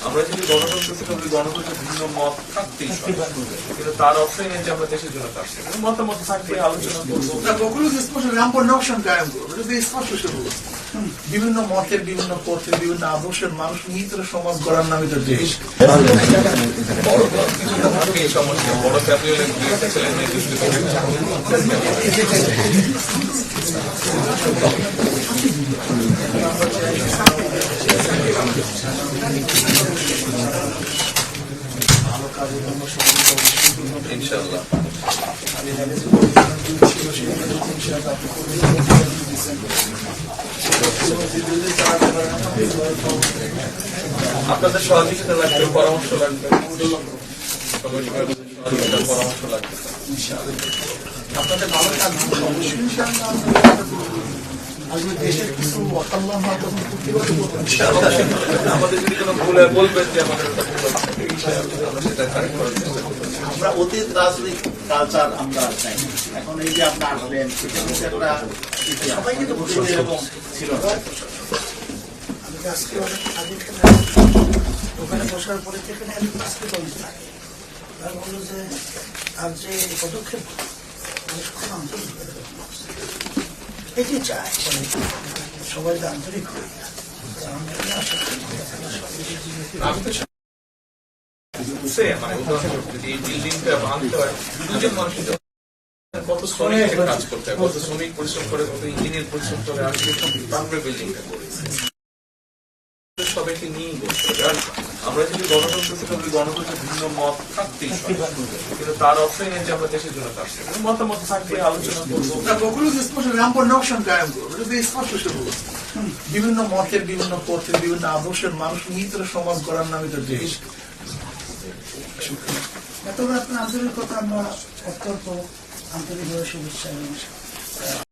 আমরা যদি গণতন্ত্র থেকে বলি, গণতন্ত্রের ভিন্ন মত থাকতেই কিন্তু তার অর্থই নেই যে আমরা দেশের জন্য কাজ করবো। মতামত থাকবে, আলোচনা করবো। বিভিন্ন মতের, বিভিন্ন পথের, বিভিন্ন আদর্শের মানুষ নিয়ে সমাজ গড়ার নামে তো দেশ। বড় ক্যাপিটাল ইনশাআল্লাহ। আপনাদের সহযোগিতা লাগবে, পরামর্শ লাগবে, পরামর্শ লাগবে। আপনাদের ভালো কাজ দেশের কিছু আমাদের যদি কোনো ভুল হয় বলবেন যে আমাদের আমরা অতীত রাজনৈতিক কালচার আমরা চাই। এখন এই যে আপনি আসলেন, সবাই কিন্তু এরকম ছিল না। আমি আজকে ওখানে বসার পরে যেখানে আজকে থাকে তারা বললো যে তার যে পদক্ষেপ খুব আন্তরিক এটি চায় সবাই আন্তরিক হয়ে কত শ্রমিক কাজ করতে হয়, কত শ্রমিক পরিশ্রম করে, কত ইঞ্জিনিয়ার পরিশ্রম করে, আর তারপরে বিল্ডিংটা করেছে। সবাইকে নিয়েই বলতে হবে। আমরা যদি গণতন্ত্র থেকে বলি, গণতন্ত্রের ভিন্ন মত থাকতেই কিন্তু তার অর্থই নেই যে আমরা দেশের জন্য কাজ করবো। মতামত থাকবে, আলোচনা করবো। বিভিন্ন মতের, বিভিন্ন পথের, বিভিন্ন আদর্শের মানুষ নিয়ে সমাজ গড়ার নামে তো দেশ। তবে আপনার আন্তরিকতা আমরা অত্যন্ত আন্তরিকভাবে শুভেচ্ছা